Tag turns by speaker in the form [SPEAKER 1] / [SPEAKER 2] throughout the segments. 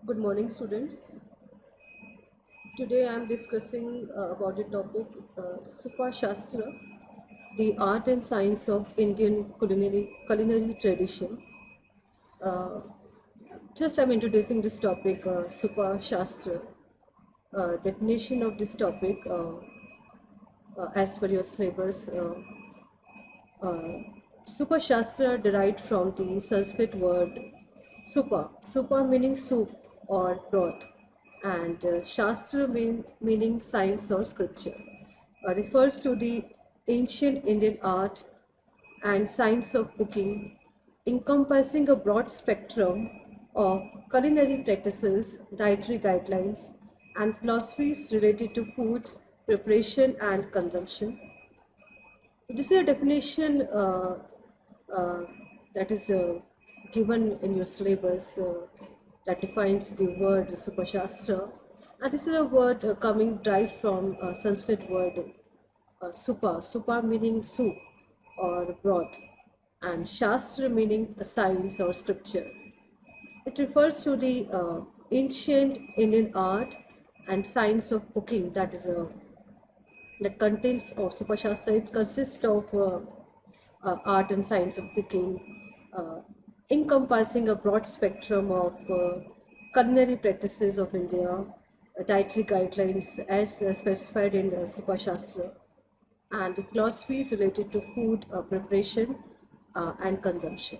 [SPEAKER 1] Good morning, students. Today I am discussing about the topic Supashastra, the art and science of Indian culinary tradition. Uh, just I'm introducing this topic, Supashastra. Definition of this topic, as per your syllabus. Uh, Supashastra derived from the Sanskrit word supa meaning soup or broth, and Shastra meaning science or scripture. Refers to the ancient Indian art and science of cooking, encompassing a broad spectrum of culinary practices, dietary guidelines, and philosophies related to food, preparation, and consumption. This is a definition uh, that is given in your syllabus that defines the word Supashastra. And this is a word coming derived from Sanskrit word supa meaning soup or broth, and Shastra meaning a science or scripture. It refers to the ancient Indian art and science of cooking that contains of Supashastra. It consists of art and science of cooking, uh, encompassing a broad spectrum of culinary practices of India, dietary guidelines as specified in Supashastra, and the philosophies related to food preparation and consumption.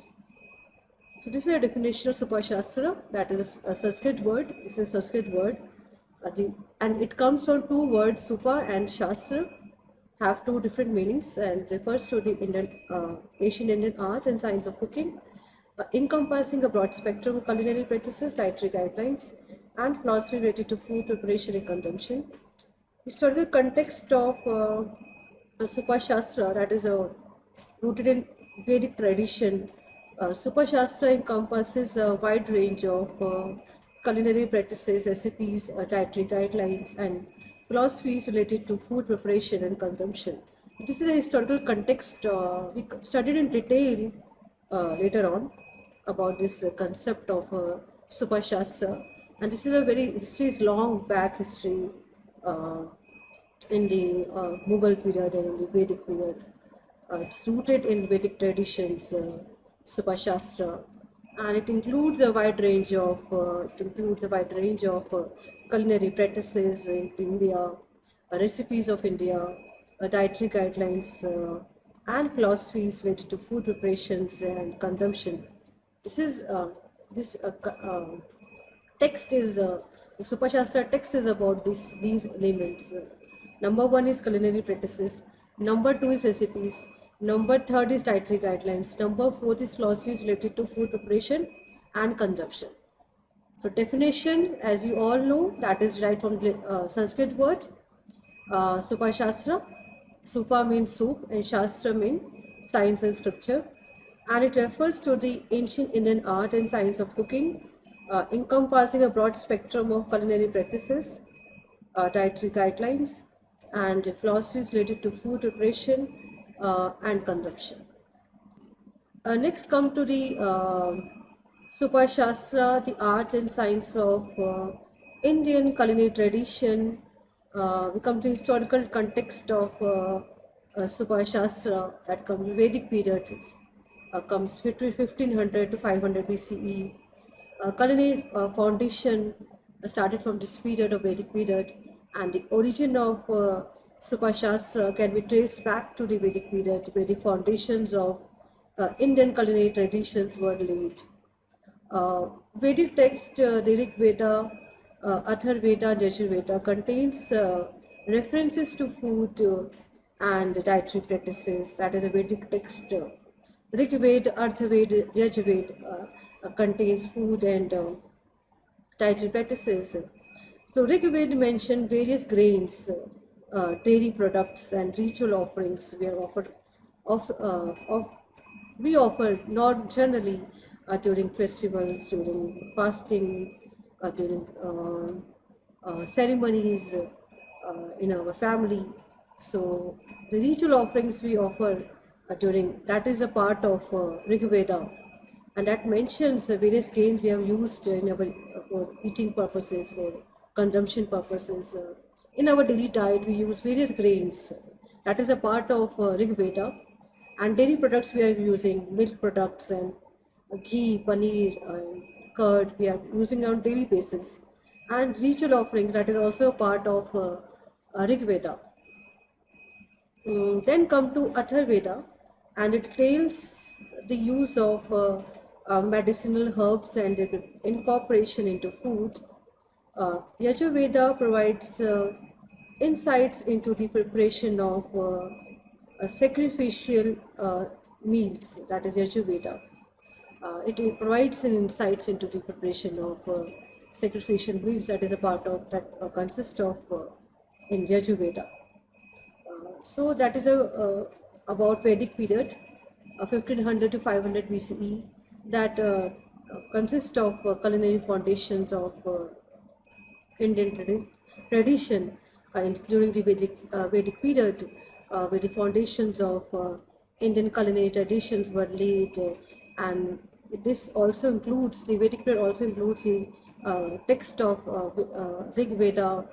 [SPEAKER 1] So this is a definition of Supashastra, that is a Sanskrit word. This is a Sanskrit word, and it comes from two words, Supa and Shastra, have two different meanings and refers to the ancient Indian art and science of cooking, encompassing a broad spectrum of culinary practices, dietary guidelines, and philosophy related to food preparation and consumption. Historical context of Supashastra, that is rooted in Vedic tradition. Supashastra encompasses a wide range of culinary practices, recipes, dietary guidelines, and philosophies related to food preparation and consumption. This is a historical context we studied in detail later on about this concept of Supashastra, and this is a very history is long back history uh, in the Mughal period and in the Vedic period. It's rooted in Vedic traditions, Supashastra, and it includes a wide range of culinary practices in India, recipes of India, dietary guidelines, and philosophies related to food preparations and consumption. This is this text is the Supashastra text is about these elements. Number one is culinary practices. Number two is recipes. Number third is dietary guidelines. Number fourth is philosophies related to food preparation and consumption. So definition, as you all know, that is right from the Sanskrit word Supashastra. Supa means soup and Shastra means science and scripture. And it refers to the ancient Indian art and science of cooking, encompassing a broad spectrum of culinary practices, dietary guidelines, and philosophies related to food preparation and consumption. Next come to the Supashastra, the art and science of Indian culinary tradition. We come to historical context of Supashastra that comes Vedic period, comes between 1500 to 500 BCE. Culinary foundation started from this period of Vedic period, and the origin of Supashastra can be traced back to the Vedic period, where the foundations of Indian culinary traditions were laid. Vedic text, the Rig Veda, Atharvaveda, and Yajurveda contains references to food and dietary practices. That is a Vedic text. Rig Veda, Atharvaveda, Yajurveda contains food and dietary practices. So Rig Veda mentioned various grains, dairy products, and ritual offerings we are offered. Of we offer not generally during festivals, during fasting, during ceremonies in our family. So the ritual offerings we offer during that is a part of Rig Veda. and that mentions the various grains we have used in our for eating purposes, for consumption purposes. In our daily diet, we use various grains. That is a part of Rig Veda, and dairy products we are using milk products and ghee, paneer, and curd we are using on daily basis, and ritual offerings, that is also a part of Rig Veda. Then come to Atharveda, and it details the use of medicinal herbs and incorporation into food. Yajurveda provides insights into the preparation of sacrificial meals, that is Yajurveda. It provides an insights into the preparation of sacrificial meals, that is a part of that consists of in Yajurveda. So that is a about Vedic period, 1500 to 500 BCE, that consists of culinary foundations of Indian tradition during the Vedic period, where the foundations of Indian culinary traditions were laid, and this also includes the Vedic period also includes the text of Rig Veda,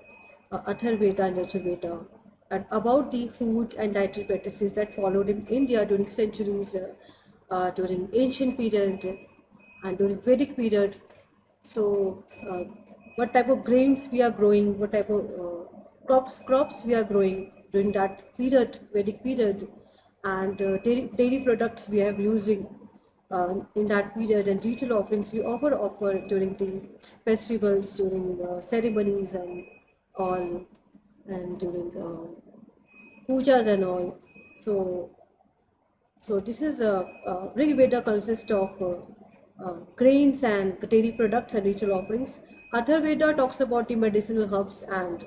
[SPEAKER 1] Atharveda, and Yajurveda, and about the food and dietary practices that followed in India during centuries, during ancient period and during Vedic period. So, what type of grains we are growing, what type of crops we are growing during that period, Vedic period, and daily products we are using in that period, and ritual offerings we offer during the festivals, during ceremonies, and all, and during pujas and all. So, so this is Rig Veda consists of grains and dairy products and ritual offerings. Atharveda talks about the medicinal herbs and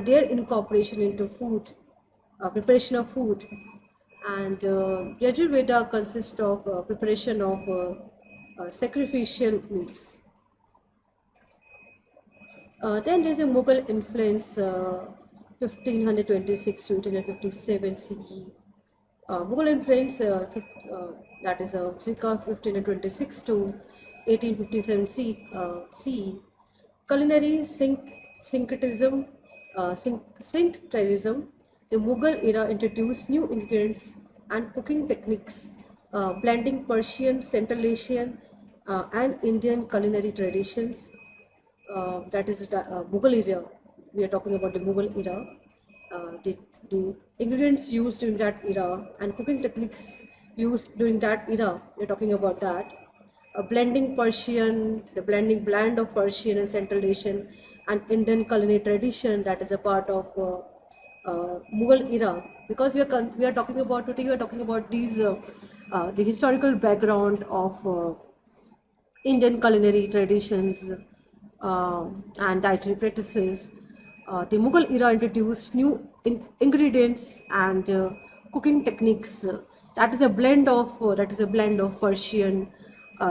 [SPEAKER 1] their incorporation into food, preparation of food. And Yajurveda consists of preparation of sacrificial meals. Then there's a Mughal influence, 1526 to 1857 CE. Mughal influence, that is circa 1526 to 1857 CE. Culinary syncretism, syncretism. The Mughal era introduced new ingredients and cooking techniques, blending Persian, Central Asian, and Indian culinary traditions. That is the Mughal era. We are talking about the Mughal era. The ingredients used during that era and cooking techniques used during that era, we are talking about that. Blending Persian, the blend of Persian and Central Asian and Indian culinary tradition, that is a part of Mughal era. Because we are talking about today, we are talking about these the historical background of Indian culinary traditions and dietary practices. The Mughal era introduced new ingredients and cooking techniques. That is a blend of Persian,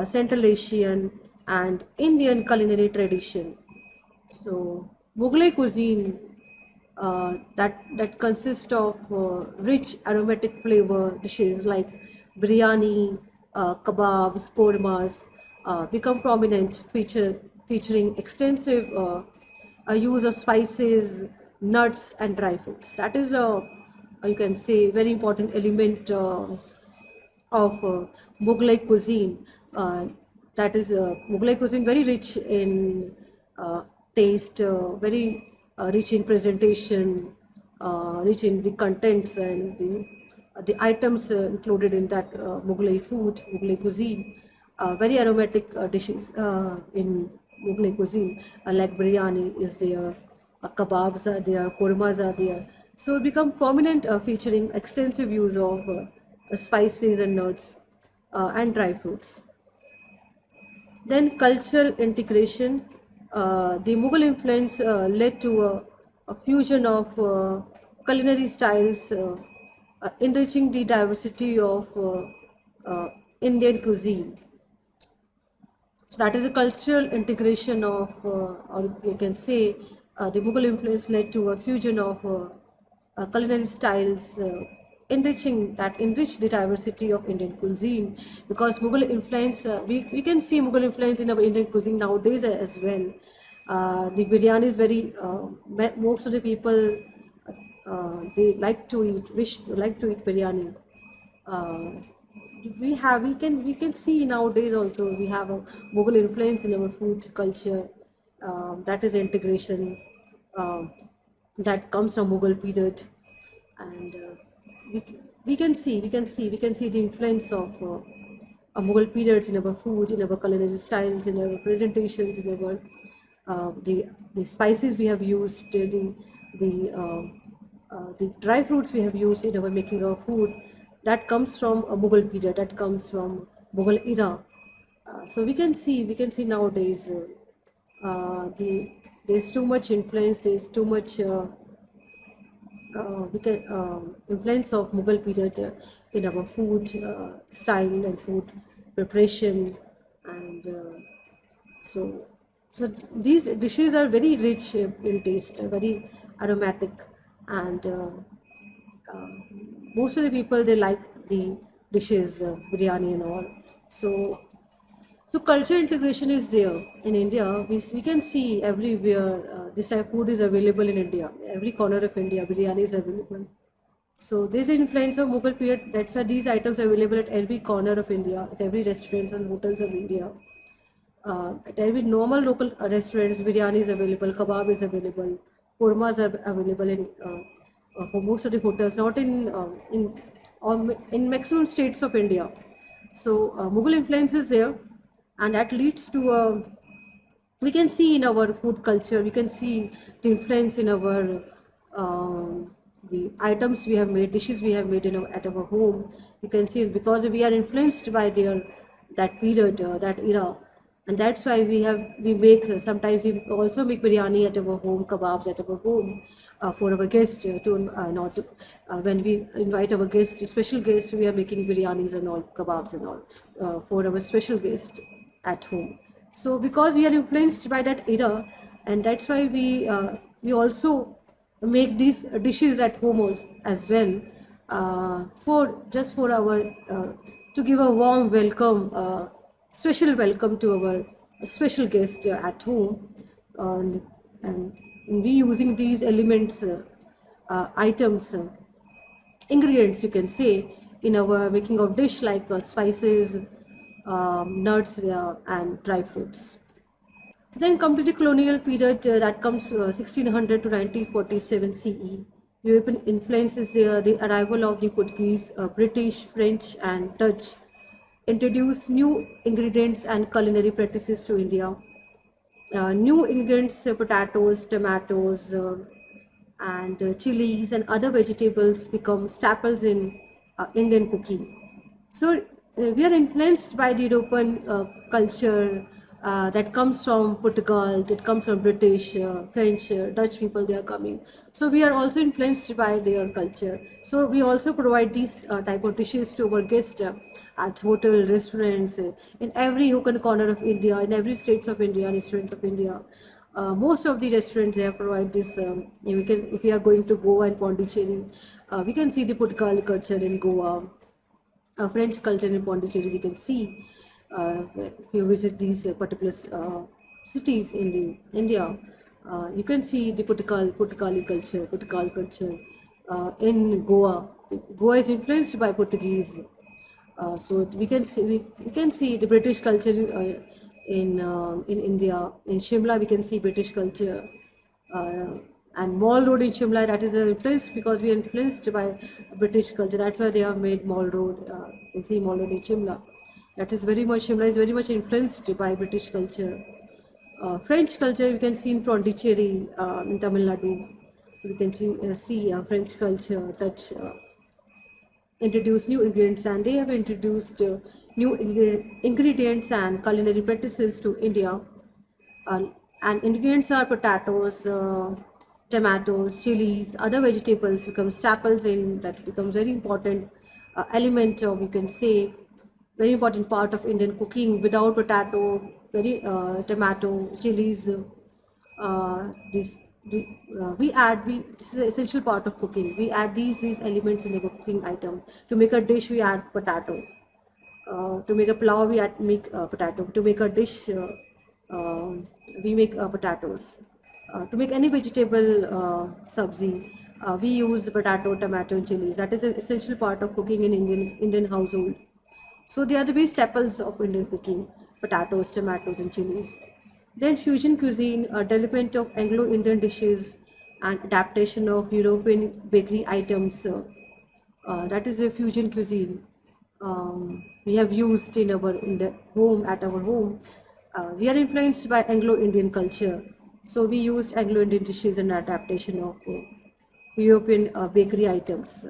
[SPEAKER 1] Central Asian, and Indian culinary tradition. So Mughlai cuisine, that consists of rich aromatic flavor dishes like biryani, kebabs, kormas, become prominent, featuring extensive use of spices, nuts, and dry fruits. That is a, you can say, very important element of Mughlai cuisine. That is Mughlai cuisine, very rich in taste, very rich in presentation, rich in the contents and the items included in that Mughlai food, Mughlai cuisine. Very aromatic dishes in Mughlai cuisine, like biryani is there, kebabs are there, kormas are there. So it become prominent, featuring extensive use of spices and nuts and dry fruits. Then cultural integration. The Mughal influence led to a fusion of culinary styles, enriching the diversity of Indian cuisine. So that is a cultural integration of, or you can say, the Mughal influence led to a fusion of culinary styles, enrich the diversity of Indian cuisine, because Mughal influence, we can see Mughal influence in our Indian cuisine nowadays as well. The biryani is very, most of the people, they like to eat biryani. uh, we can see nowadays also we have a Mughal influence in our food culture. That is integration, um, that comes from Mughal period. And we can see the influence of Mughal periods in our food, in our culinary styles, in our presentations, in our the spices we have used, the dry fruits we have used in our making our food. That comes from a Mughal period. That comes from Mughal era. So we can see nowadays, there's too much influence. There's too much. We can influence of Mughal period in our food style and food preparation. And so these dishes are very rich in taste, very aromatic. And uh, most of the people, they like the dishes, biryani and all. So so culture integration is there in India. We can see everywhere this type of food is available in India. Every corner of India, biryani is available. So there's an influence of Mughal period. That's why these items are available at every corner of India, at every restaurants and hotels of India. At every normal local restaurants, biryani is available, kebab is available, kormas are available in for most of the hotels, not in maximum states of India. So Mughal influence is there, and that leads to we can see in our food culture, we can see the influence in our the items we have made, dishes we have made at our home. You can see it because we are influenced by their that period, that era. And that's why we make, sometimes we also make biryani at our home, kebabs at our home, for our guests, to not to, when we invite our guests, special guests, we are making biryanis and all, kebabs and all, for our special guests at home. So because we are influenced by that era, and that's why we also make these dishes at home as well, for just for our to give a warm welcome, special welcome to our special guest at home. And we using these elements, items, ingredients, you can say, in our making of dish, like spices, nuts, and dry fruits. Then come to the colonial period, that comes 1600 to 1947 CE. European influences there, the arrival of the Portuguese, British, French, and Dutch introduced new ingredients and culinary practices to India. New ingredients, potatoes, tomatoes, and chilies and other vegetables become staples in Indian cooking. So we are influenced by the European culture, that comes from Portugal, that comes from British, French, Dutch people. They are coming. So we are also influenced by their culture. So we also provide these type of dishes to our guests at hotel, restaurants, in every hook and corner of India, in every states of India, restaurants of India. Most of the restaurants, they have provide this. We can, if we are going to Goa and Pondicherry, we can see the Portugal culture in Goa, French culture in Pondicherry. We can see, if you visit these particular cities in the India, you can see the Portugal culture in Goa. Goa is influenced by Portuguese. So we can see the British culture in India. In Shimla, we can see British culture, uh, and Mall Road in Shimla. That is influenced because we are influenced by British culture. That's why they have made Mall Road. You can see Mall Road in Shimla. That is very much, Shimla is very much influenced by British culture. French culture we can see in Pondicherry, in Tamil Nadu. So we can see French culture, Dutch. Introduce new ingredients, and they have introduced new ingredients and culinary practices to India. Uh, and ingredients are potatoes, tomatoes, chilies, other vegetables become staples in that becomes very important element, or we can say very important part of Indian cooking. Without potato, very tomato, chilies, this the, this is an essential part of cooking. We add these elements in a cooking item. To make a dish, we add potato. To make a plow, we add make potato. To make a dish, we make potatoes. To make any vegetable sabzi, we use potato, tomato, and chilies. That is an essential part of cooking in Indian household. So they are the base staples of Indian cooking: potatoes, tomatoes, and chilies. Then fusion cuisine, a development of Anglo-Indian dishes and adaptation of European bakery items. That is a fusion cuisine. We have used in the home at our home. We are influenced by Anglo-Indian culture, so we used Anglo-Indian dishes and adaptation of European bakery items.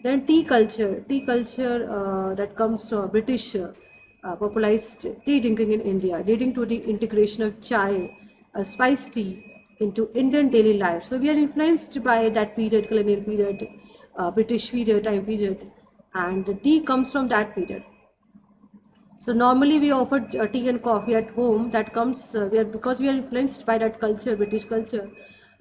[SPEAKER 1] Then tea culture that comes from British popularized tea drinking in India, leading to the integration of chai, spice tea into Indian daily life. So we are influenced by that period, colonial period, British period, time period, and the tea comes from that period. So normally we offer tea and coffee at home. That comes because we are influenced by that culture, British culture.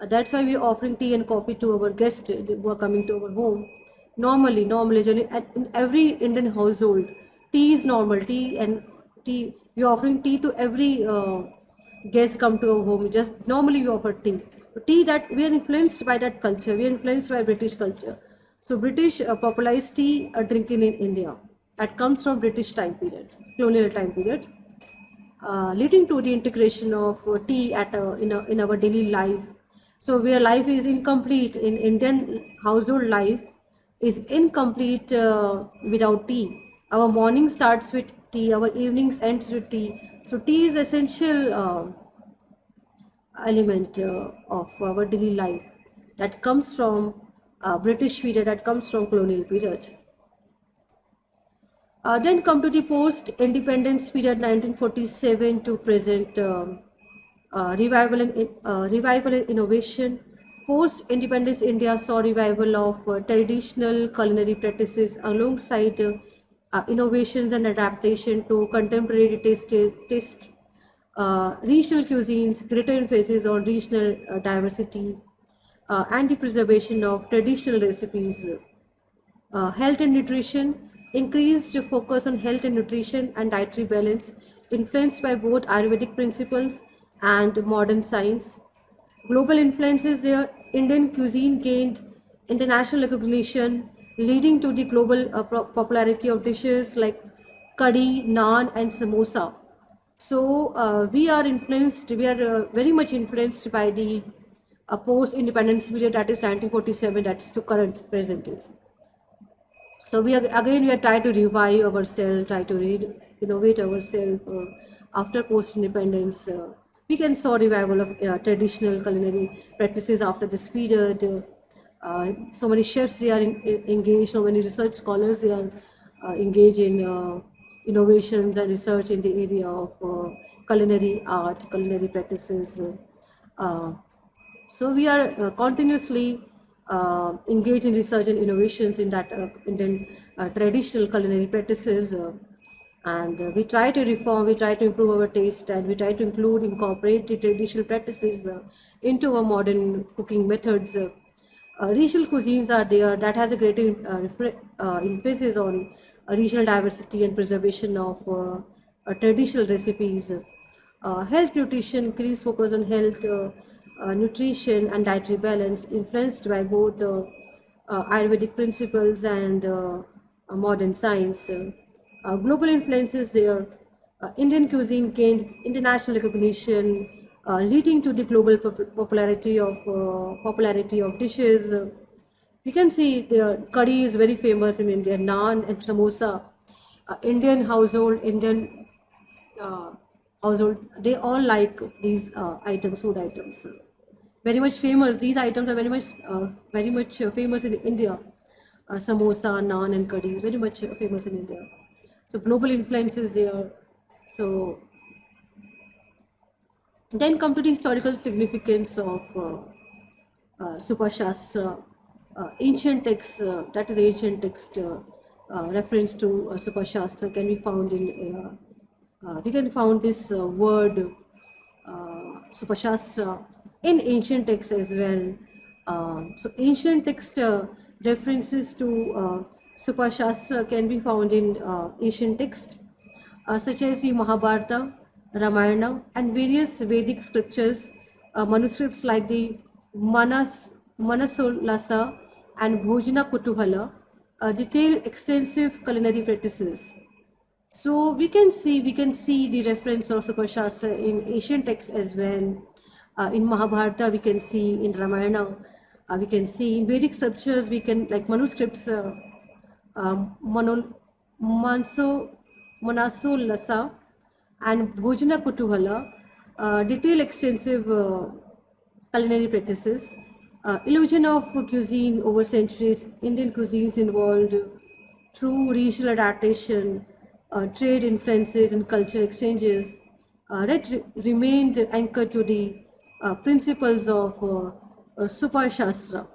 [SPEAKER 1] That's why we are offering tea and coffee to our guests who are coming to our home. Normally, in every Indian household, tea is normal. Tea. We are offering tea to every guest come to our home. Just normally we offer tea. Tea that we are influenced by that culture. We are influenced by British culture. So British popularized tea drinking in India. That comes from British time period, colonial time period, leading to the integration of tea in our daily life. So where life is incomplete in Indian household life is incomplete without tea. Our morning starts with tea, our evenings ends with tea. So tea is essential element of our daily life that comes from British period, that comes from colonial period. Then come to the post-independence period, 1947 to present, revival and innovation. Post-independence India saw revival of traditional culinary practices alongside innovations and adaptation to contemporary taste, regional cuisines, greater emphasis on regional diversity, and the preservation of traditional recipes. Health and nutrition, increased focus on health and nutrition and dietary balance, influenced by both Ayurvedic principles and modern science. Global influences there, Indian cuisine gained international recognition, leading to the global popularity of dishes like curry, naan, and samosa. So we are very much influenced by the post-independence period, that is 1947, that is to current present is. So we are trying to revive ourselves, try to innovate ourselves after post independence. We can saw revival of traditional culinary practices after this period. So many chefs they are engaged, so many research scholars they are engaged in innovations and research in the area of culinary art, culinary practices. Uh, so we are continuously engaged in research and innovations in that Indian traditional culinary practices, and we try to reform, we try to improve our taste, and we try to incorporate the traditional practices into our modern cooking methods. Regional cuisines are there that has a greater emphasis on regional diversity and preservation of traditional recipes. Health nutrition, increased focus on health, nutrition and dietary balance, influenced by both Ayurvedic principles and modern science. Global influences there. Indian cuisine gained international recognition, leading to the global popularity of dishes. We can see the curry is very famous in India, naan and samosa. Indian uh, household, they all like these items, food items. Very much famous. These items are very much famous in India. Samosa, naan, and curry, very much famous in India. So global influences there. So then come to the historical significance of Supashastra, ancient text, that is ancient text reference to Supashastra can be found we can found this word Supashastra in ancient texts as well. So ancient text references to Supashastra can be found in ancient text such as the Mahabharata, Ramayana, and various Vedic scriptures, manuscripts like the Manasollasa and Bhojana Kutuhala detail extensive culinary practices. So we can see the reference of Supashastra in ancient texts as well. In Mahabharata, we can see in Ramayana, we can see in Vedic scriptures, we can like manuscripts, Manol, Manso, Manaso Lasa and Bhojana Kutuhala detail extensive culinary practices. Illusion of cuisine over centuries, Indian cuisines involved through regional adaptation, trade influences, and cultural exchanges that remained anchored to the principles of Super Shastra.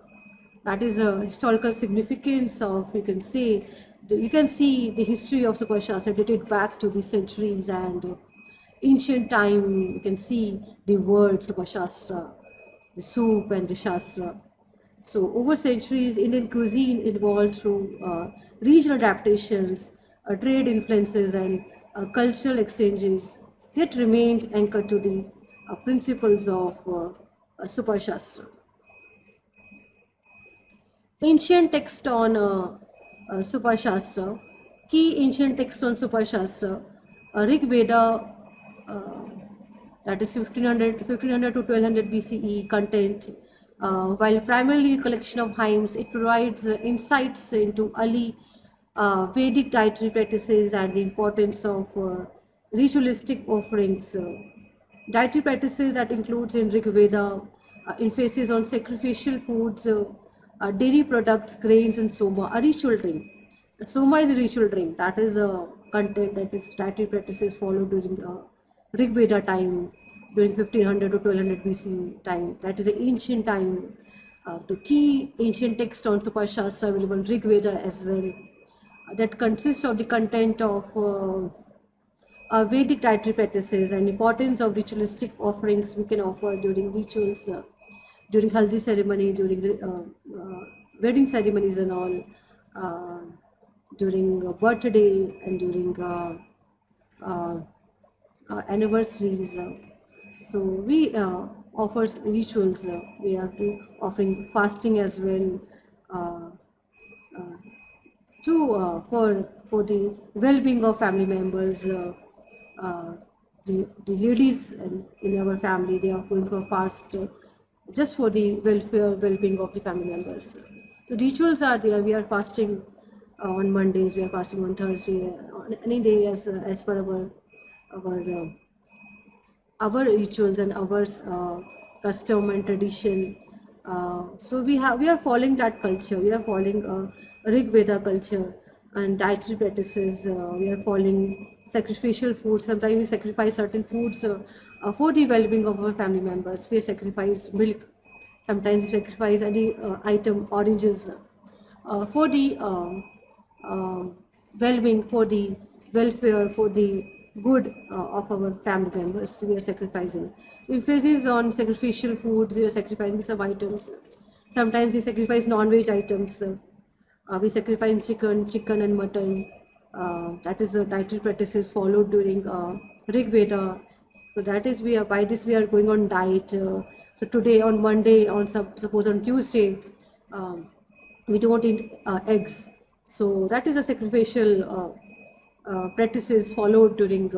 [SPEAKER 1] That is a historical significance of, you can say, you can see the history of Super Shastra dated back to the centuries and ancient time. You can see the word Super Shastra, the soup and the Shastra. So over centuries, Indian cuisine evolved through regional adaptations, trade influences, and cultural exchanges, yet remained anchored to the principles of Super Shastra. Ancient text on Supashastra, key ancient text on Supashastra, Rig Veda, uh, that is 1500 to 1200 BCE content. While primarily a collection of hymns, it provides insights into early Vedic dietary practices and the importance of ritualistic offerings. Dietary practices that includes in Rig Veda emphasis on sacrificial foods, dairy products, grains, and soma, a ritual drink. Soma is a ritual drink. That is a content that is dietary practices followed during Rig Veda time, during 1500 to 1200 BC time. That is an ancient time. The key ancient text on Super Shastra available in Rig Veda as well. That consists of the content of Vedic dietary practices and importance of ritualistic offerings we can offer during rituals, during haldi ceremony, during wedding ceremonies and all, uh, during birthday and during uh, anniversaries. So we offers rituals. We are offering fasting as well. Uh, uh, to for the well-being of family members. Uh, the ladies in our family, they are going for fast just for the welfare well-being of the family members. The rituals are there. We are fasting on Mondays. We are fasting on Thursday. On any day as per our rituals and our custom and tradition. So we are following that culture. We are following Rig Veda culture and dietary practices. We are following sacrificial foods. Sometimes we sacrifice certain foods for the well-being of our family members. We sacrifice milk. Sometimes we sacrifice any item, oranges, for the well-being, for the welfare, for the good of our family members. We are sacrificing. Emphasis on sacrificial foods. We are sacrificing some items. Sometimes we sacrifice non-veg items. We sacrifice chicken and mutton. That is the dietary practices followed during Rig Veda. So that is we are by this we are going on diet. So today on Monday, on suppose on Tuesday, um, we don't eat eggs. So that is a sacrificial practices followed during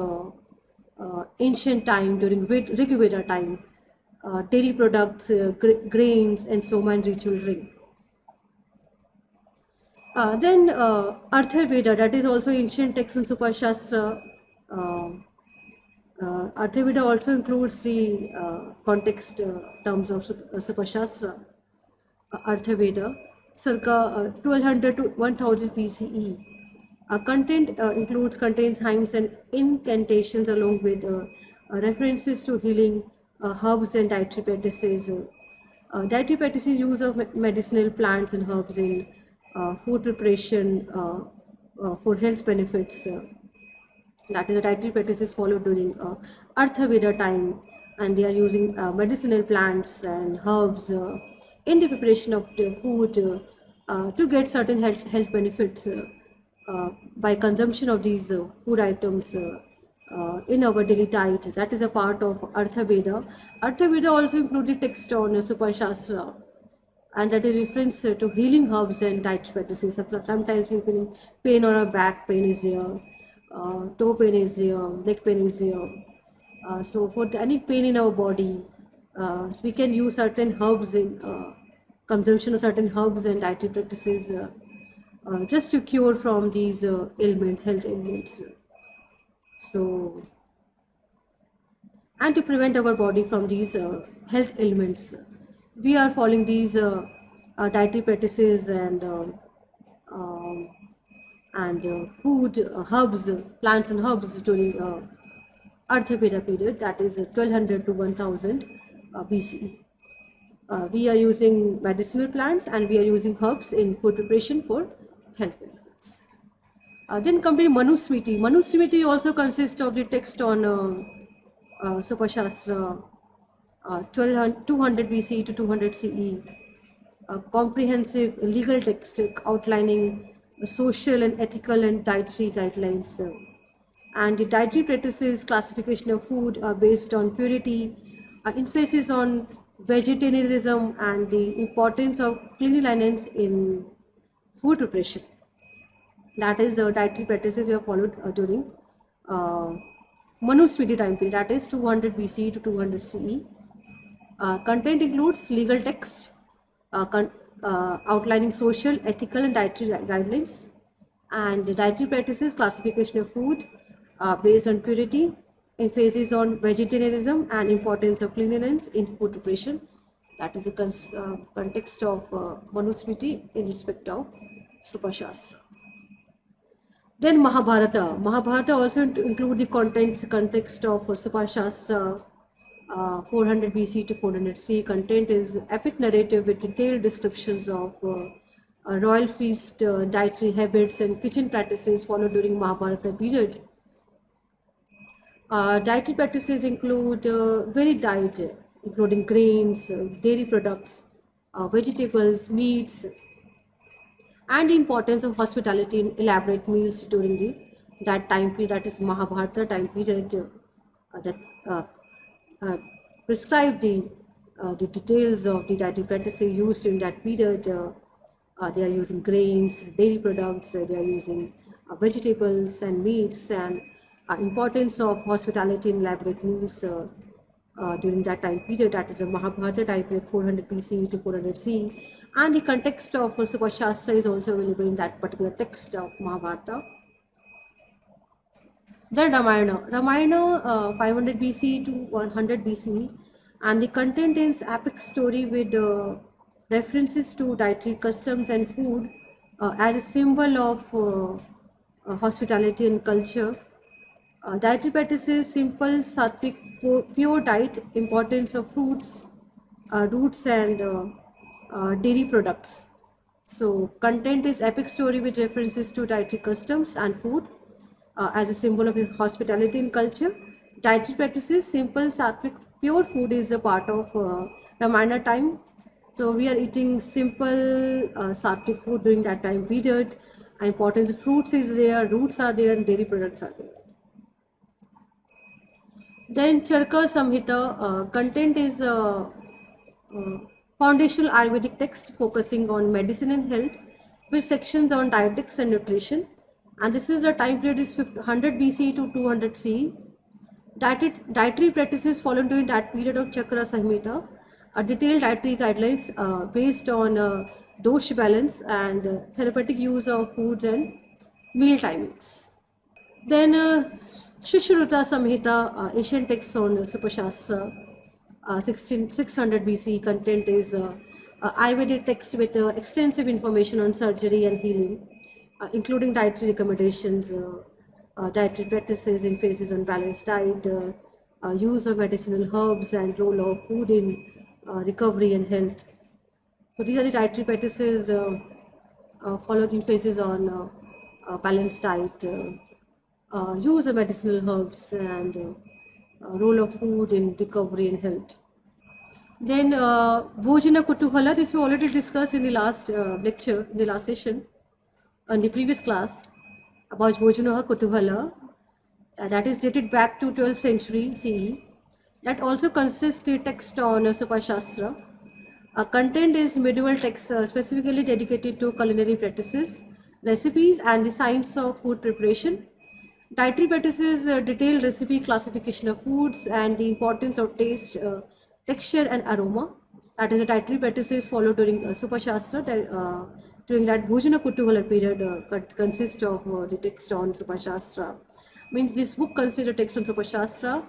[SPEAKER 1] ancient time, during Rig Veda time. Dairy products, grains, and soma and ritual drink. Then Artha Veda, that is also ancient text in Supashastra. Uh, Artha Veda also includes the context terms of Supashastra. Artha Veda, circa 1200 to 1000 BCE. Contains hymns and incantations along with references to healing, herbs and dietary practices. Dietary practices use of medicinal plants and herbs in food preparation for health benefits. That is the dietary practices followed during Artha Veda time. and they are using medicinal plants and herbs in the preparation of the food to get certain health benefits by consumption of these food items in our daily diet. That is a part of Artha Veda. Artha Veda also included text on Supashastra, and that is reference to healing herbs and diet practices. Sometimes we feel pain on our back, pain is there, toe pain is there, leg pain is there. So for any pain in our body, so we can use certain herbs in consumption of certain herbs and dietary practices just to cure from these ailments, health ailments. So, and to prevent our body from these health ailments, we are following these dietary practices um, and food herbs, plants and herbs during Arthaveda period, that is 1200 to 1000 BCE. We are using medicinal plants and we are using herbs in food preparation for health benefits. Then come to Manusmriti. Manusmriti also consists of the text on Supashastra, 200 BC to 200 CE, a comprehensive legal text outlining social and ethical and dietary guidelines. And the dietary practices, classification of food are based on purity, emphasis on vegetarianism, and the importance of cleanliness in food preparation. That is the dietary practices we have followed during uh, Manusmriti time period, that is 200 BC to 200 CE. Content includes legal text outlining social, ethical, and dietary guidelines, and the dietary practices, classification of food based on purity, emphasis on vegetarianism, and importance of cleanliness in food preparation. That is the context of Manusmriti in respect of Supashastra. Then Mahabharata. Mahabharata also include the context of Supashastra, 400 BC to 400 C. Content is epic narrative with detailed descriptions of royal feast, dietary habits, and kitchen practices followed during Mahabharata period. Dietary practices include varied diet, including grains, dairy products, vegetables, meats, and the importance of hospitality in elaborate meals during that time period, that is Mahabharata time period, that uh, uh, prescribe the details of the dietary practices used in that period. They are using grains, dairy products, they are using vegetables and meats, and importance of hospitality in elaborate meals during that time period, that is the Mahabharata time period, 400 BC to 400 C. And the context of Supashastra is also available in that particular text of Mahabharata. Then Ramayana 500 BC to 100 BC, and the content is epic story with references to dietary customs and food as a symbol of hospitality and culture. Dietary practices, simple, sattvic, pure diet, importance of fruits, roots, and dairy products. So, content is epic story with references to dietary customs and food as a symbol of hospitality and culture. Dietary practices, simple, sattvic, pure food is a part of Ramayana time. So, we are eating simple, sattvic food during that time period. Importance of fruits is there, roots are there, and dairy products are there. Then Charka Samhita content is foundational Ayurvedic text focusing on medicine and health with sections on dietetics and nutrition. And this is the time period is 100 BC to 200 CE. Dietary practices followed during that period of Chakra Samhita, detailed dietary guidelines based on dosha balance and therapeutic use of foods and meal timings. Then Shishruta Samhita, Asian text on Supashastra, 600 BC. Content is Ayurvedic text with extensive information on surgery and healing, including dietary recommendations, dietary practices, emphasis on balanced diet, use of medicinal herbs, and role of food in recovery and health. So these are the dietary practices followed emphasis on balanced diet, use of medicinal herbs, and role of food in recovery and health. Then Bhojana Kutuhala, this we already discussed in the last lecture, in the last session, in the previous class about Bhojana Kutuhala. That is dated back to 12th century CE. That also consists the text on Supashastra. Content is medieval text specifically dedicated to culinary practices, recipes, and the science of food preparation. Dietary practices detail recipe classification of foods and the importance of taste, texture, and aroma. That is, the dietary practices followed during Supashastra. During that Bhojana Kutuvala period, consists of the text on Supashastra. Means this book consists a text on Supashastra,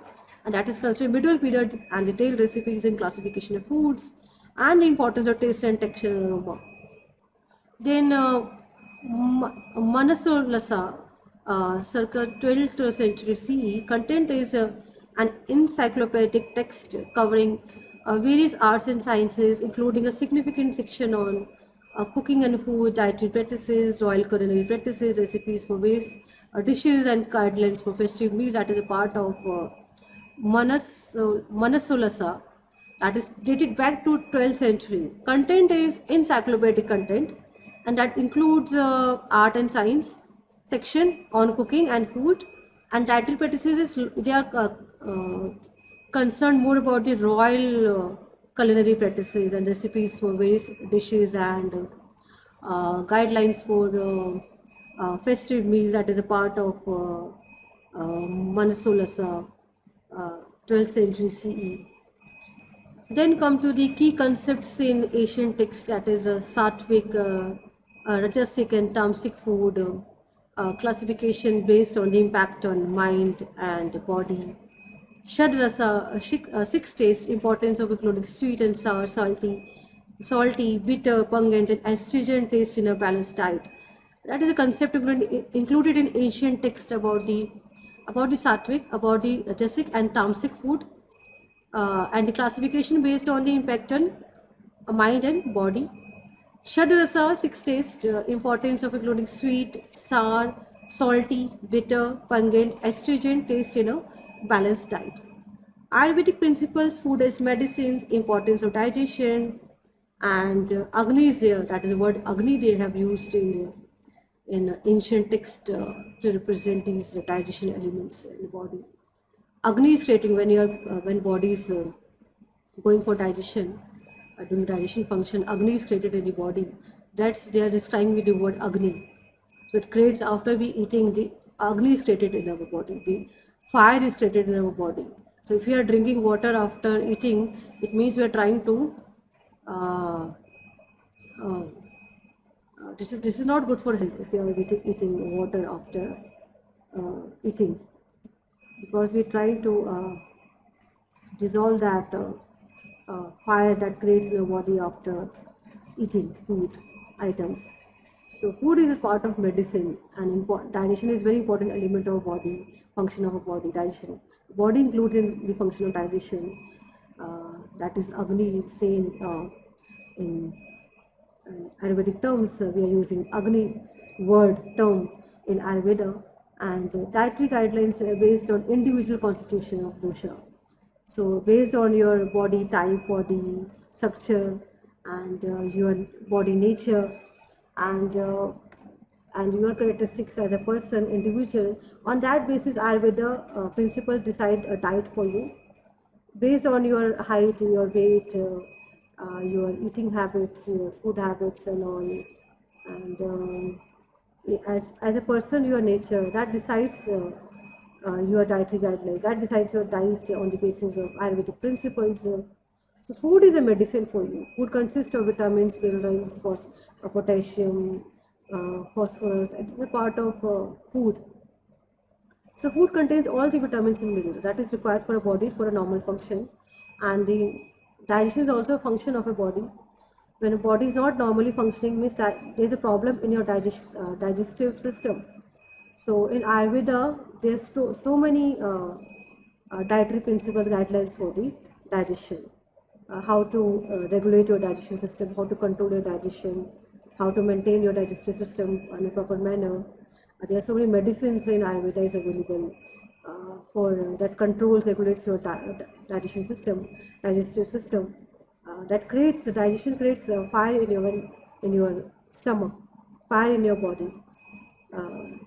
[SPEAKER 1] and that is considered medieval period and detailed recipes and classification of foods and the importance of taste and texture and aroma. Then Manasollasa, circa 12th century CE, content is an encyclopedic text covering various arts and sciences, including a significant section on cooking and food, dietary practices, royal culinary practices, recipes for various dishes, and guidelines for festive meals. That is a part of Manasollasa, that is dated back to 12th century. Content is encyclopedic content, and that includes art and science section on cooking and food, and dietary practices is they are concerned more about the royal culinary practices and recipes for various dishes and guidelines for festive meals. That is a part of Manasollasa, 12th century CE. Then come to the key concepts in Asian text, that is sattvic, rajasic and tamasic food, classification based on the impact on mind and body. Shadrasa, six taste, importance of including sweet and sour, salty, bitter, pungent, and astringent taste in a balanced diet. That is a concept included in ancient text about the sattvic, about the rajasic and tamasic food, and the classification based on the impact on mind and body. Shadrasa, six taste, importance of including sweet, sour, salty, bitter, pungent, astringent taste in a balanced diet. Ayurvedic principles, food as medicines, importance of digestion, and agnisya, that is the word agni they have used in ancient text to represent these digestion elements in the body. Agni is creating when body is going for digestion, doing digestion function. Agni is created in the body. That's they are describing with the word Agni. So it creates after we eating, the Agni is created in our body. The fire is created in our body. So if we are drinking water after eating, it means we are trying to. Uh, uh, this is not good for health if you are eating water after eating, because we try to dissolve that fire that creates in your body after eating food items. So food is a part of medicine, and digestion is very important element of body, function of a body, digestion. Body includes in the function of digestion. That is Agni, say in Ayurvedic terms, we are using Agni word term in Ayurveda, and dietary guidelines are based on individual constitution of dosha. So based on your body type, body structure, and your body nature, and your characteristics as a person, individual, on that basis Ayurveda principle decide a diet for you based on your height, your weight, your eating habits, your food habits, and all. And as a person, your nature that decides your dietary guidelines. That decides your diet on the basis of Ayurvedic principles. So food is a medicine for you. Food consists of vitamins, minerals, potassium, phosphorus. It is a part of food. So food contains all the vitamins and minerals that is required for a body for a normal function, and the digestion is also a function of a body. When a body is not normally functioning, means that there is a problem in your digestive system. So in Ayurveda, there's so many dietary principles, guidelines for the digestion. How to regulate your digestion system, how to control your digestion, how to maintain your digestive system in a proper manner. There are so many medicines in Ayurveda is available. that controls, regulates your digestion system, digestive system. That creates digestion creates fire in your stomach, fire in your body. Um,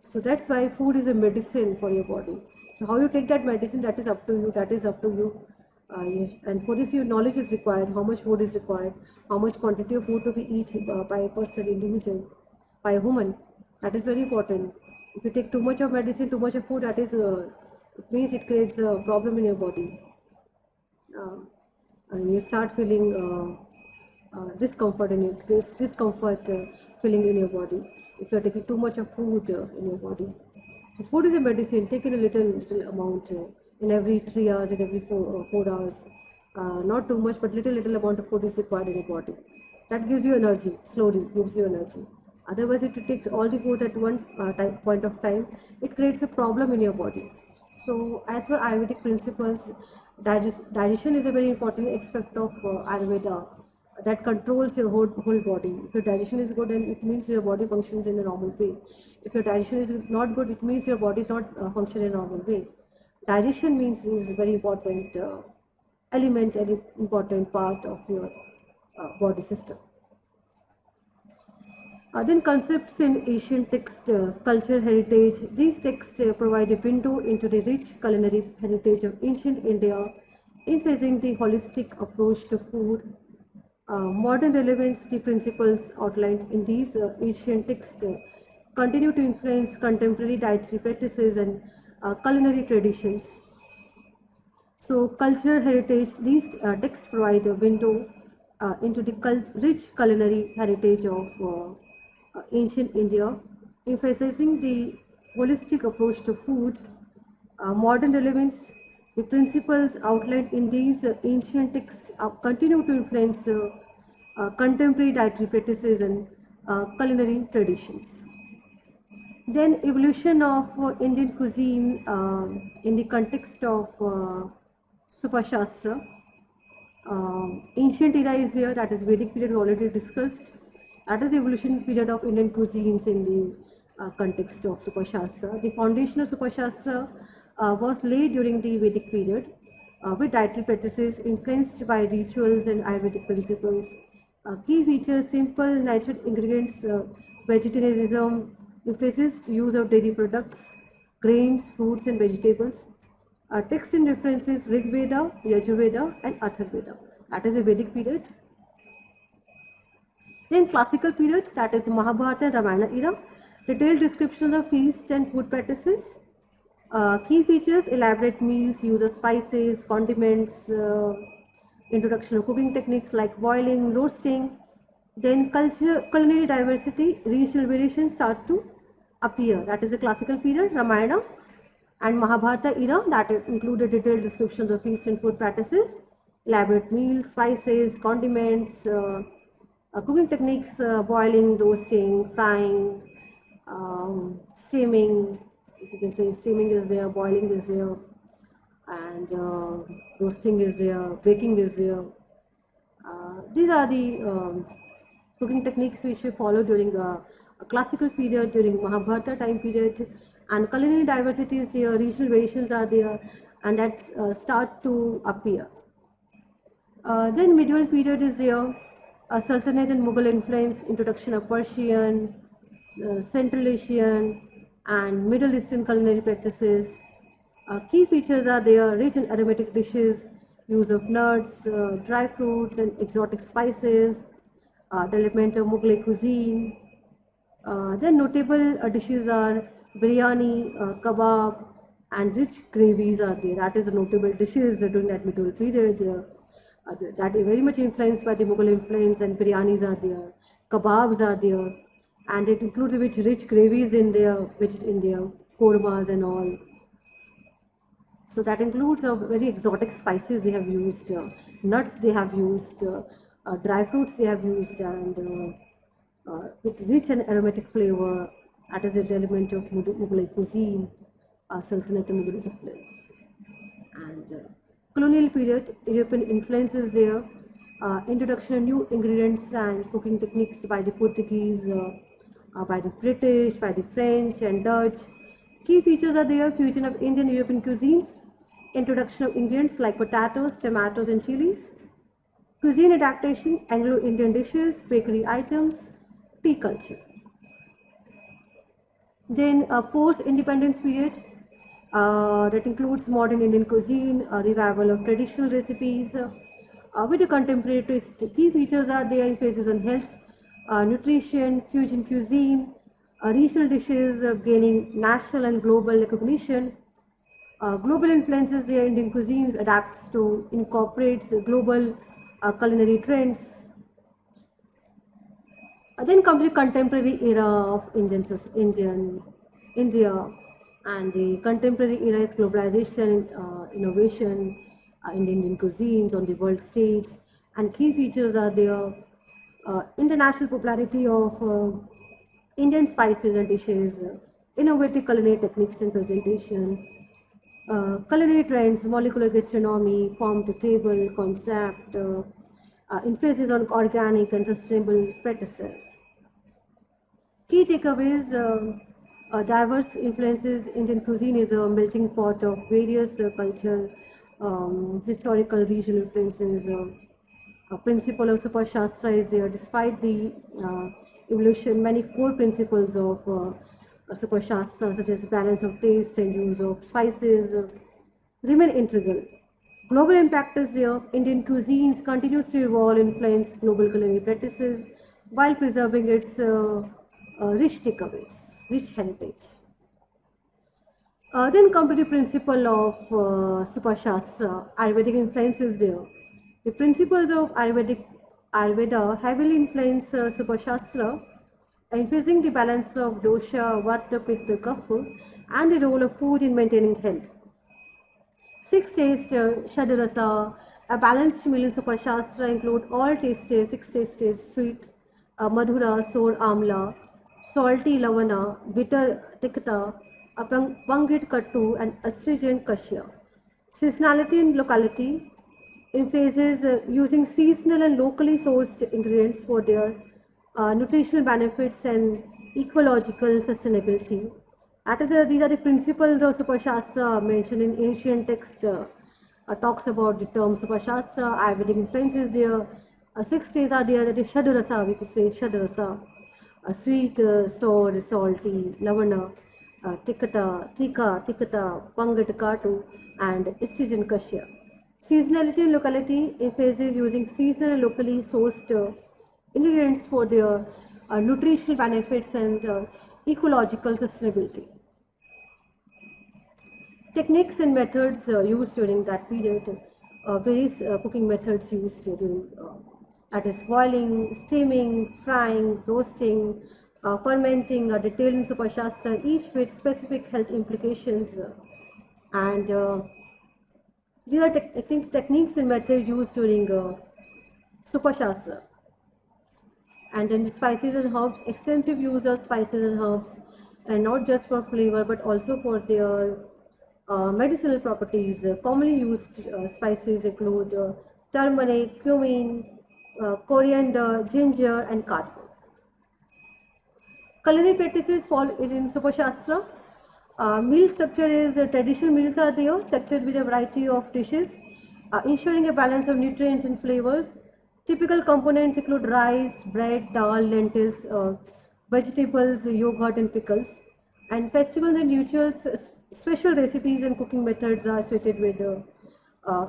[SPEAKER 1] so that's why food is a medicine for your body. So how you take that medicine, that is up to you. That is up to you. Yes. And for this, your knowledge is required. How much food is required? How much quantity of food to be eaten by a person, individual, by a woman? That is very important. If you take too much of medicine, too much of food, that is it means it creates a problem in your body. Uh, and you start feeling discomfort, and it creates discomfort feeling in your body if you are taking too much of food in your body. So food is a medicine. Take in a little amount in every 3 hours, in every 4 hours. Not too much, but little amount of food is required in your body. That gives you energy. Slowly gives you energy. Otherwise, if you take all the food at one point of time, it creates a problem in your body. So, as per Ayurvedic principles, digestion is a very important aspect of Ayurveda that controls your whole body. If your digestion is good, then it means your body functions in a normal way. If your digestion is not good, it means your body is not functioning in a normal way. Digestion means is a very important element, an important part of your body system. Then concepts in Asian text, culture, heritage. These texts provide a window into the rich culinary heritage of ancient India, emphasizing the holistic approach to food. Modern relevance, the principles outlined in these Asian texts continue to influence contemporary dietary practices and culinary traditions. So, culture, heritage, these texts provide a window into the rich culinary heritage of ancient India, emphasizing the holistic approach to food. Modern relevance, the principles outlined in these ancient texts continue to influence contemporary dietary practices and culinary traditions. Then evolution of Indian cuisine in the context of Supashastra. Ancient era is here, that is Vedic period we already discussed. That is the evolution period of Indian cuisines in the context of Supashastra. The foundation of Supashastra was laid during the Vedic period with dietary practices influenced by rituals and Ayurvedic principles. Key features: simple, natural ingredients, vegetarianism, emphasis use of dairy products, grains, fruits, and vegetables. Text in references Rig Veda, Yajurveda, and Atharveda. That is a Vedic period. Then classical period, that is Mahabharata and Ramayana era. Detailed description of feast and food practices. Key features: elaborate meals, use of spices, condiments, introduction of cooking techniques like boiling, roasting. Then culinary diversity, regional variations start to appear. That is the classical period, Ramayana and Mahabharata era, that included detailed descriptions of feast and food practices, elaborate meals, spices, condiments, cooking techniques, boiling, roasting, frying, steaming. You can say steaming is there, boiling is there, and roasting is there, baking is there. These are the cooking techniques which we follow during a classical period, during Mahabharata time period, and culinary diversity is there, regional variations are there, and that start to appear. Then medieval period is there, Sultanate and Mughal influence, introduction of Persian, Central Asian, and Middle Eastern culinary practices. Key features are there: rich and aromatic dishes, use of nuts, dry fruits, and exotic spices, development of Mughal cuisine. Then notable dishes are biryani, kebab, and rich gravies are there. That is the notable dishes during that medieval period. That is very much influenced by the Mughal influence, and biryanis are there, kebabs are there, and it includes which rich gravies in there, which in there, kormas and all. So that includes very exotic spices they have used, nuts they have used, dry fruits they have used, and with rich and aromatic flavor. That is an element of Mughlai cuisine, Sultanate and Mughal influence. And colonial period, European influences there, introduction of new ingredients and cooking techniques by the Portuguese, by the British, by the French and Dutch. Key features are there: fusion of Indian and European cuisines, introduction of ingredients like potatoes, tomatoes, and chilies, cuisine adaptation, Anglo-Indian dishes, bakery items, tea culture. Then a post-independence period that includes modern Indian cuisine, a revival of traditional recipes with a contemporary twist. Key features are there: emphasis on health, nutrition, fusion cuisine, regional dishes gaining national and global recognition. Global influences there: Indian cuisines adapts to incorporates global culinary trends. Then comes the contemporary era of India, and the contemporary era is globalization, innovation, in Indian cuisines on the world stage, and key features are there: international popularity of Indian spices and dishes, innovative culinary techniques and presentation, culinary trends, molecular gastronomy, farm to table concept, emphasis on organic and sustainable practices. Key takeaways: diverse influences. Indian cuisine is a melting pot of various culture, historical, regional influences. A principle of Supashastra is there. Despite the evolution, many core principles of Supashastra, such as balance of taste and use of spices, remain integral. Global impact is there. Indian cuisines continues to evolve, influence global culinary practices while preserving its rich takeaways, rich heritage. Then come to the principle of Supashastra, Ayurvedic influences there. The principles of Ayurveda heavily influence Supashastra, emphasizing the balance of dosha, vata, pitta, kapha, and the role of food in maintaining health. Six taste Shadarasa, a balanced meal in Supashastra include all tastes, six tastes: sweet, madhura, sour, amla, salty, lavana, bitter, tikta, pungit, kattu, and astringent, kashya. Seasonality and locality emphasizes using seasonal and locally sourced ingredients for their nutritional benefits and ecological sustainability. These are the principles of Supashastra mentioned in ancient text. Talks about the term Supashastra, Ayurvedic influences there. Six states are there, that is Shadarasa, we could say Shadarasa. Sweet, sour, salty, lavana, tikata, pangat, katu, and astringent, kashya. Seasonality and locality emphasizes using seasonal and locally sourced ingredients for their nutritional benefits and ecological sustainability. Techniques and methods used during that period, various cooking methods used during that is boiling, steaming, frying, roasting, fermenting are detailed in Supashastra, each with specific health implications. And these are techniques and methods used during Supashastra. And then the spices and herbs, extensive use of spices and herbs, and not just for flavor but also for their medicinal properties. Commonly used spices include turmeric, cumin, coriander, ginger, and cardamom. Culinary practices fall in Supashastra. Meal structure is traditional meals are there, structured with a variety of dishes, ensuring a balance of nutrients and flavors. Typical components include rice, bread, dal, lentils, vegetables, yogurt, and pickles. And festivals and rituals, special recipes and cooking methods are suited with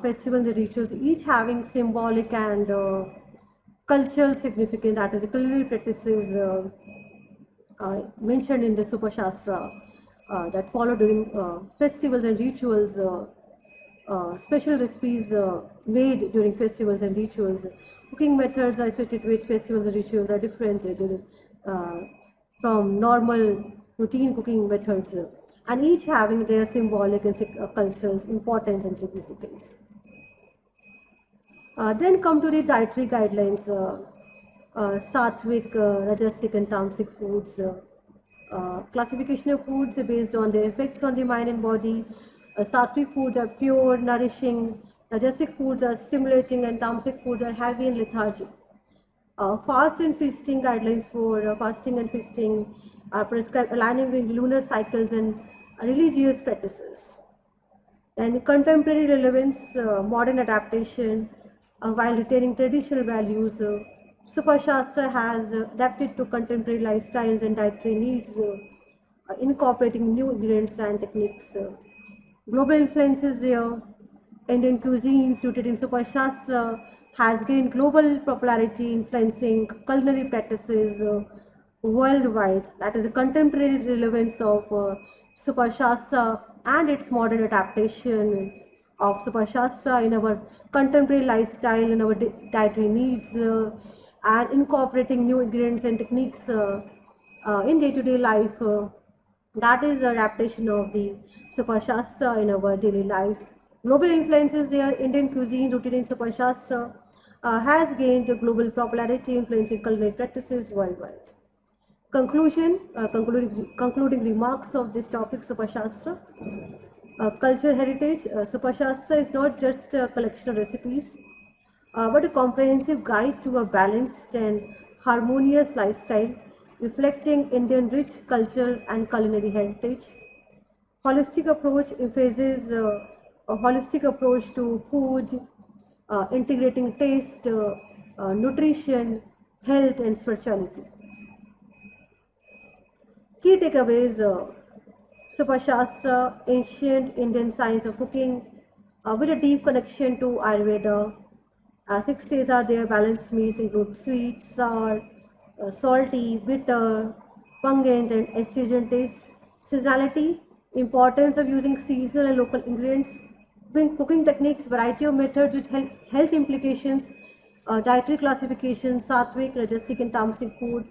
[SPEAKER 1] festivals and rituals, each having symbolic and cultural significance. That is, the culinary practices mentioned in the Supashastra that follow during festivals and rituals, special recipes made during festivals and rituals. Cooking methods associated with festivals and rituals are different from normal routine cooking methods, and each having their symbolic and cultural importance and significance. Then come to the dietary guidelines. Sattvic, Rajasic, and Tamasic foods. Classification of foods based on their effects on the mind and body. Sattvic foods are pure, nourishing. Rajasic foods are stimulating, and Tamasic foods are heavy and lethargic. Fast and feasting guidelines for fasting and feasting are prescribed, aligning with lunar cycles and religious practices. And contemporary relevance, modern adaptation, while retaining traditional values, Supashastra has adapted to contemporary lifestyles and dietary needs, incorporating new ingredients and techniques. Global influences there, Indian cuisines rooted in Supashastra has gained global popularity, influencing culinary practices worldwide. That is the contemporary relevance of Supashastra and its modern adaptation of Supashastra in our contemporary lifestyle and our dietary needs, and incorporating new ingredients and techniques in day-to-day life. That is a adaptation of the Supashastra in our daily life. Global influences there, Indian cuisine rooted in Supashastra has gained a global popularity, influencing culinary practices worldwide. Concluding remarks of this topic, Supashastra. Cultural heritage, Supashastra is not just a collection of recipes, but a comprehensive guide to a balanced and harmonious lifestyle, reflecting Indian rich cultural and culinary heritage. Holistic approach emphasizes a holistic approach to food, integrating taste, nutrition, health, and spirituality. Key takeaways, Supashastra, ancient Indian science of cooking, with a deep connection to Ayurveda. Six stages are there, balanced meals include sweet, sour, salty, bitter, pungent, and astringent taste. Seasonality, importance of using seasonal and local ingredients. Cooking techniques, variety of methods with health implications, dietary classification, sattvic, rajasic, and tamasic food,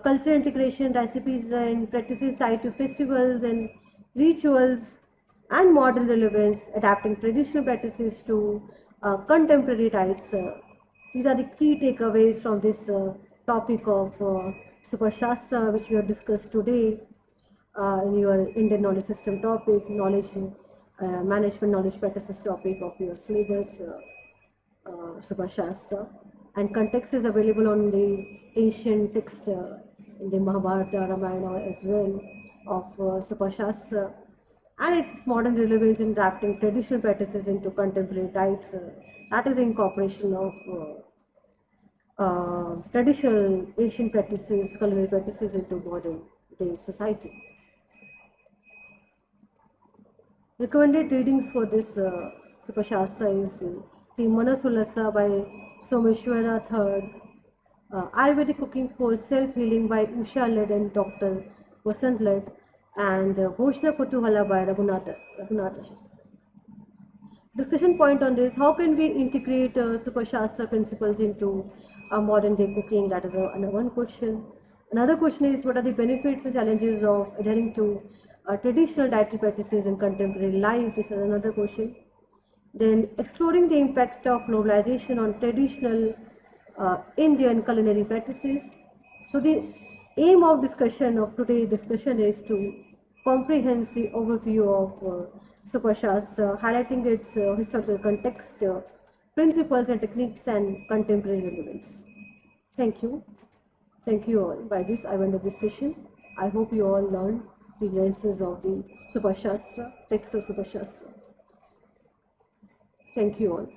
[SPEAKER 1] cultural integration, recipes and practices tied to festivals and rituals, and modern relevance, adapting traditional practices to contemporary rites. These are the key takeaways from this topic of Supashastra, which we have discussed today in your Indian knowledge system topic, knowledge management, knowledge practices topic of your syllabus. Supashastra, and context is available on the ancient text in the Mahabharata, Ramayana as well of Supashastra, and its modern relevance in adapting traditional practices into contemporary rites. That is incorporation of traditional ancient practices, culinary practices into modern day society. Recommended readings for this Supashastra is the Manasulasa by Someshwara III, Ayurvedic Cooking for Self-Healing by Usha Led and Dr. Vasant Led, and Bhoshna Kutuhala by Raghunatha. Discussion point on this: how can we integrate Supashastra principles into modern day cooking? That is one question. Another question is, what are the benefits and challenges of adhering to traditional dietary practices in contemporary life? This is another question. Then exploring the impact of globalization on traditional Indian culinary practices. So the aim of discussion of today's discussion is to comprehensive overview of Supashastra, highlighting its historical context, principles and techniques, and contemporary relevance. Thank you. Thank you all. By this, I end up this session. I hope you all learned the nuances of the Supashastra, text of Supashastra. Thank you all.